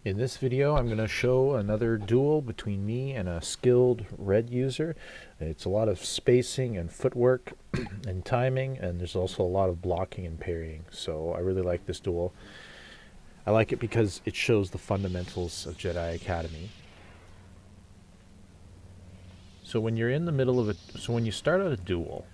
In this video, I'm going to show another duel between me and a skilled red user. It's a lot of spacing and footwork and timing, and there's also a lot of blocking and parrying. So I really like this duel. I like it because it shows the fundamentals of Jedi Academy. So when you're in the middle of when you start out a duel,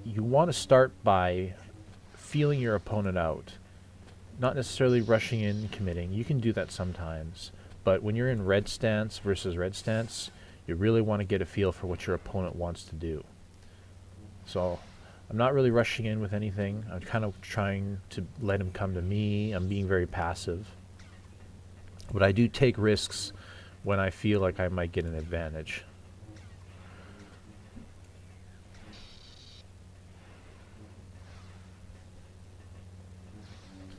you want to start by feeling your opponent out. Not necessarily rushing in and committing. You can do that sometimes. But when you're in red stance versus red stance, you really want to get a feel for what your opponent wants to do. So I'm not really rushing in with anything. I'm kind of trying to let him come to me. I'm being very passive. But I do take risks when I feel like I might get an advantage.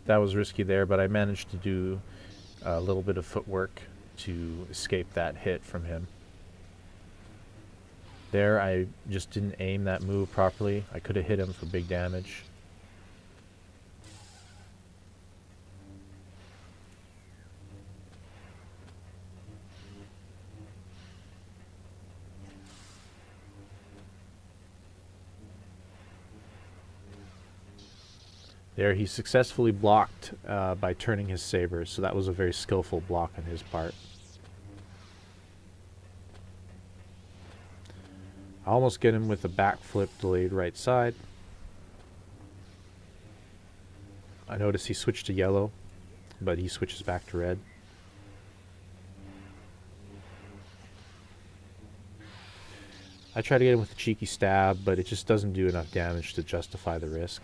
That was risky there, but I managed to do a little bit of footwork to escape that hit from him. There, I just didn't aim that move properly. I could have hit him for big damage. There, he successfully blocked by turning his saber, so that was a very skillful block on his part. I almost get him with a backflip delayed right side. I notice he switched to yellow, but he switches back to red. I try to get him with a cheeky stab, but it just doesn't do enough damage to justify the risk.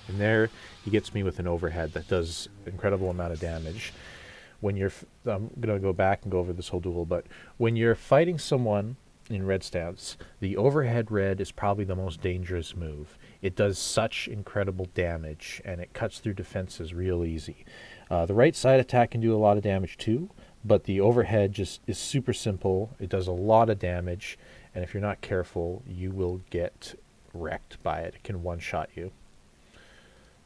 And there, he gets me with an overhead that does an incredible amount of damage. When you're, I'm going to go back and go over this whole duel, but when you're fighting someone in red stance, the overhead red is probably the most dangerous move. It does such incredible damage, and it cuts through defenses real easy. The right side attack can do a lot of damage too, but the overhead just is super simple. It does a lot of damage, and if you're not careful, you will get wrecked by it. It can one-shot you.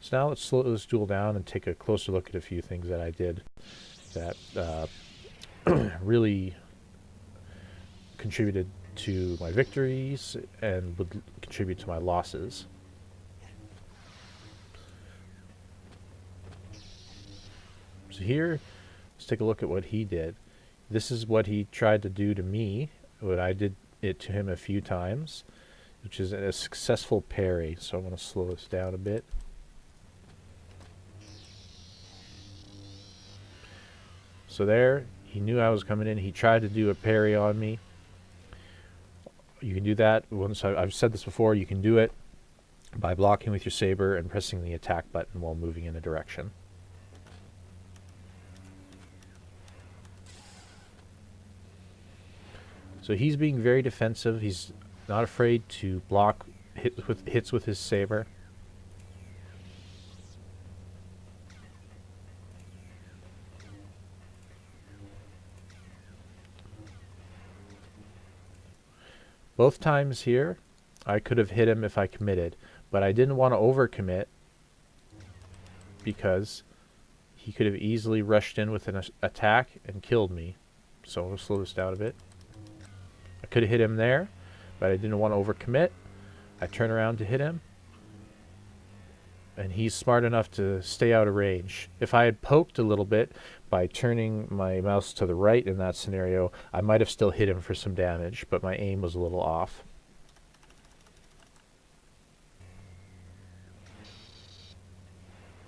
So now let's slow this duel down and take a closer look at a few things that I did that really contributed to my victories and would contribute to my losses. So here, let's take a look at what he did. This is what he tried to do to me, what I did it to him a few times, which is a successful parry. So I'm going to slow this down a bit. So there, he knew I was coming in. He tried to do a parry on me. You can do that. Once I've said this before, you can do it by blocking with your saber and pressing the attack button while moving in a direction. So he's being very defensive. He's not afraid to block hits with his saber. Both times here, I could have hit him if I committed, but I didn't want to overcommit because he could have easily rushed in with an attack and killed me. So I'll slow this down a bit. I could have hit him there, but I didn't want to overcommit. I turn around to hit him, and he's smart enough to stay out of range. If I had poked a little bit by turning my mouse to the right in that scenario, I might have still hit him for some damage, but my aim was a little off.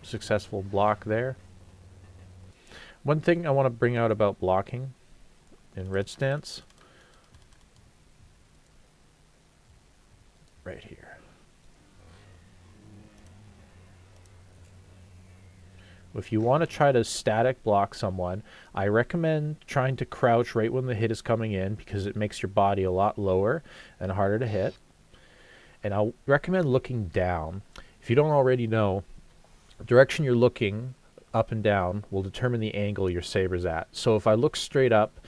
Successful block there. One thing I want to bring out about blocking in red stance, right here. If you want to try to static block someone, I recommend trying to crouch right when the hit is coming in because it makes your body a lot lower and harder to hit. And I'll recommend looking down. If you don't already know, the direction you're looking up and down will determine the angle your saber's at. So if I look straight up,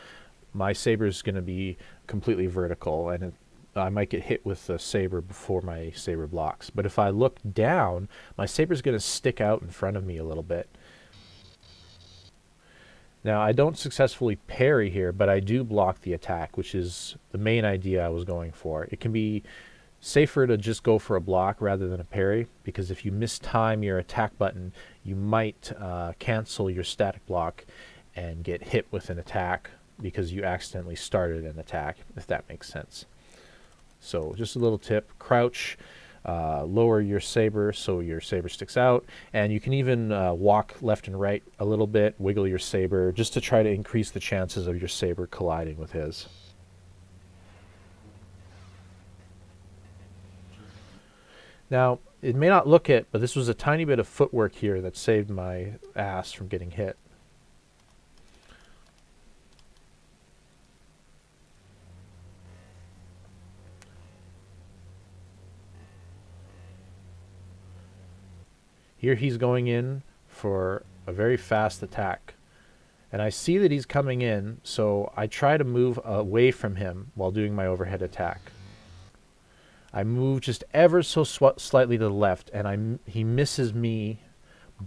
my saber is going to be completely vertical, and I might get hit with the saber before my saber blocks. But if I look down, my saber's going to stick out in front of me a little bit. Now, I don't successfully parry here, but I do block the attack, which is the main idea I was going for. It can be safer to just go for a block rather than a parry, because if you mistime your attack button, you might cancel your static block and get hit with an attack because you accidentally started an attack, if that makes sense. So just a little tip: crouch, lower your saber so your saber sticks out, and you can even walk left and right a little bit, wiggle your saber, just to try to increase the chances of your saber colliding with his. Now, it may not look it, but this was a tiny bit of footwork here that saved my ass from getting hit. Here he's going in for a very fast attack. And I see that he's coming in, so I try to move away from him while doing my overhead attack. I move just ever so slightly to the left, and he misses me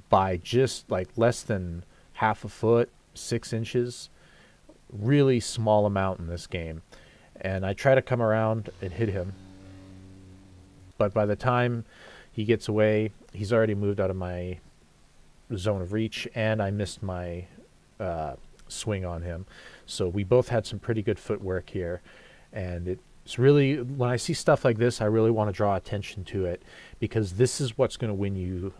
by just like less than half a foot, 6 inches. Really small amount in this game. And I try to come around and hit him. But by the time he gets away, he's already moved out of my zone of reach, and I missed my swing on him. So we both had some pretty good footwork here, and it's really, when I see stuff like this, I really want to draw attention to it, because this is what's going to win you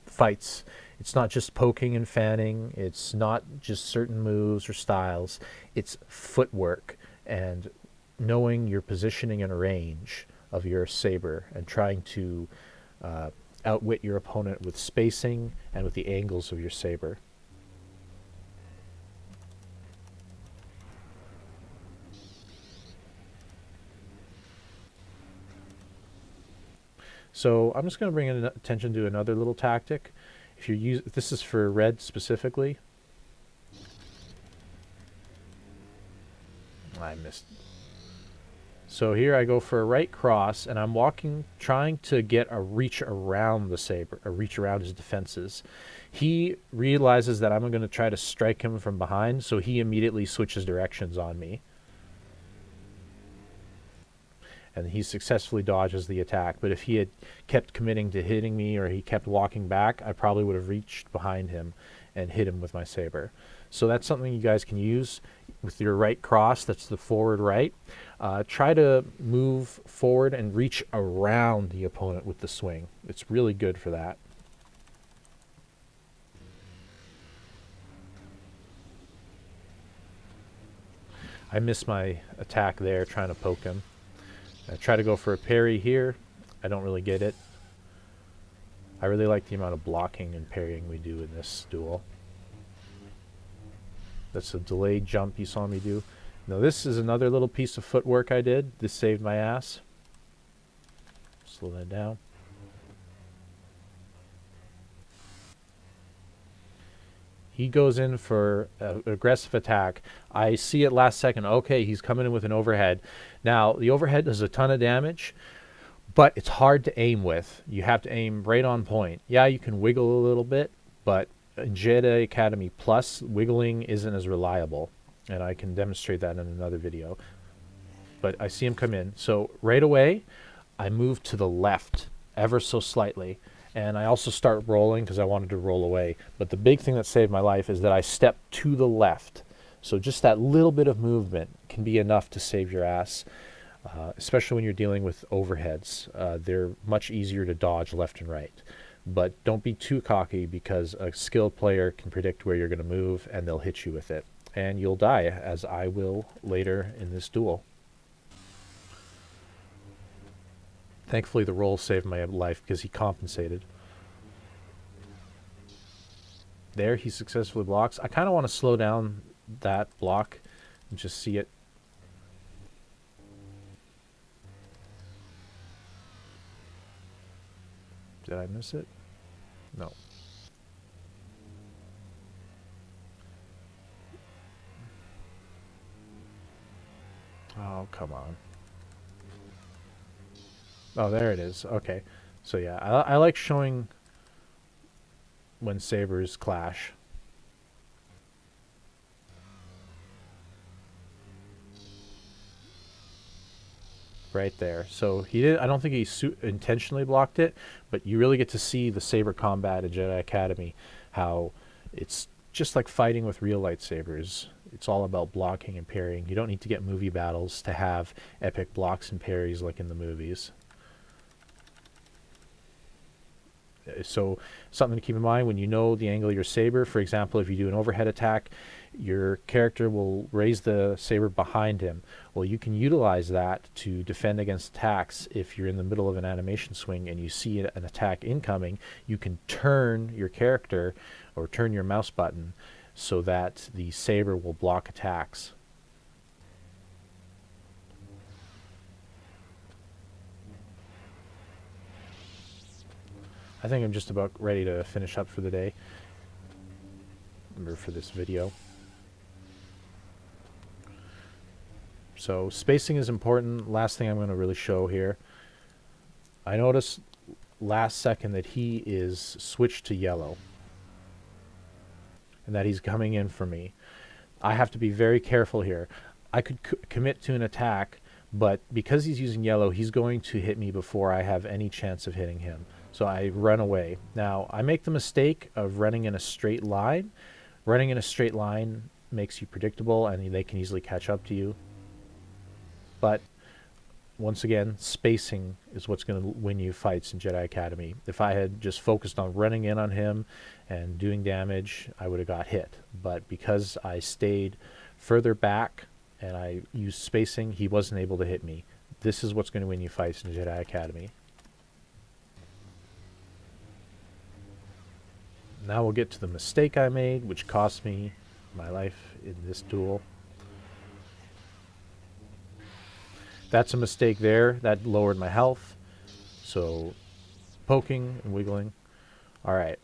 fights. It's not just poking and fanning, it's not just certain moves or styles, it's footwork and knowing your positioning and range of your saber and trying to outwit your opponent with spacing and with the angles of your saber. So I'm just going to bring attention to another little tactic. If this is for red specifically. I missed. So here I go for a right cross, and I'm walking, trying to get a reach around the saber, a reach around his defenses. He realizes that I'm going to try to strike him from behind, so he immediately switches directions on me. And he successfully dodges the attack. But if he had kept committing to hitting me, or he kept walking back, I probably would have reached behind him and hit him with my saber. So that's something you guys can use with your right cross. That's the forward right. Try to move forward and reach around the opponent with the swing. It's really good for that. I missed my attack there trying to poke him. I try to go for a parry here. I don't really get it. I really like the amount of blocking and parrying we do in this duel. That's a delayed jump you saw me do. Now this is another little piece of footwork I did. This saved my ass. Slow that down. He goes in for an aggressive attack. I see it last second. Okay, he's coming in with an overhead. Now, the overhead does a ton of damage, but it's hard to aim with. You have to aim right on point. Yeah, you can wiggle a little bit, but in Jedi Academy Plus, wiggling isn't as reliable, and I can demonstrate that in another video. But I see him come in. So right away, I move to the left ever so slightly. And I also start rolling because I wanted to roll away. But the big thing that saved my life is that I stepped to the left. So just that little bit of movement can be enough to save your ass, especially when you're dealing with overheads. They're much easier to dodge left and right. But don't be too cocky, because a skilled player can predict where you're going to move, and they'll hit you with it. And you'll die, as I will later in this duel. Thankfully, the roll saved my life because he compensated. There, he successfully blocks. I kind of want to slow down that block and just see it. Did I miss it? No. Oh, come on. Oh, there it is. Okay. So yeah, I like showing when sabers clash. right there. So he did. I don't think he intentionally blocked it, but you really get to see the saber combat at Jedi Academy, how it's just like fighting with real lightsabers. It's all about blocking and parrying. You don't need to get movie battles to have epic blocks and parries like in the movies. So something to keep in mind when you know the angle of your saber. For example, if you do an overhead attack, your character will raise the saber behind him. Well, you can utilize that to defend against attacks. If you're in the middle of an animation swing and you see an attack incoming, you can turn your character or turn your mouse button so that the saber will block attacks. I think I'm just about ready to finish up for the day, or for this video. So spacing is important. Last thing I'm going to really show here. I noticed last second that he is switched to yellow, and that he's coming in for me. I have to be very careful here. I could commit to an attack, but because he's using yellow, he's going to hit me before I have any chance of hitting him. So I run away. Now, I make the mistake of running in a straight line. Running in a straight line makes you predictable, and they can easily catch up to you. But once again, spacing is what's going to win you fights in Jedi Academy. If I had just focused on running in on him and doing damage, I would have got hit. But because I stayed further back and I used spacing, he wasn't able to hit me. This is what's going to win you fights in Jedi Academy. Now we'll get to the mistake I made, which cost me my life in this duel. That's a mistake there. That lowered my health. So, poking and wiggling. Alright.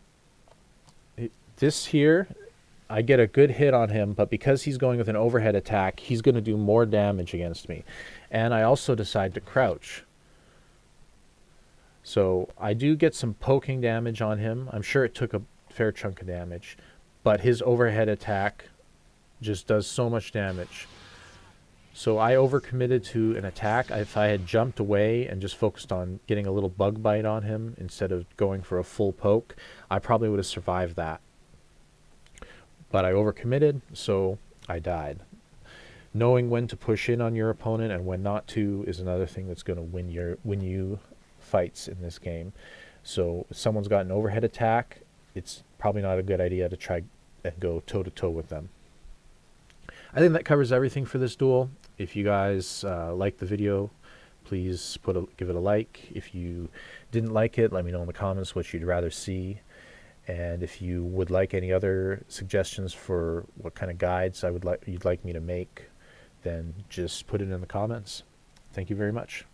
This here, I get a good hit on him, but because he's going with an overhead attack, he's going to do more damage against me. And I also decide to crouch. So, I do get some poking damage on him. I'm sure it took a fair chunk of damage, but his overhead attack just does so much damage. So I overcommitted to an attack. If I had jumped away and just focused on getting a little bug bite on him instead of going for a full poke, I probably would have survived that. But I overcommitted, so I died. Knowing when to push in on your opponent and when not to is another thing that's going to win you fights in this game. So if someone's got an overhead attack, it's probably not a good idea to try and go toe-to-toe with them. I think that covers everything for this duel. If you guys like the video, please give it a like. If you didn't like it, let me know in the comments what you'd rather see. And if you would like any other suggestions for what kind of guides you'd like me to make, then just put it in the comments. Thank you very much.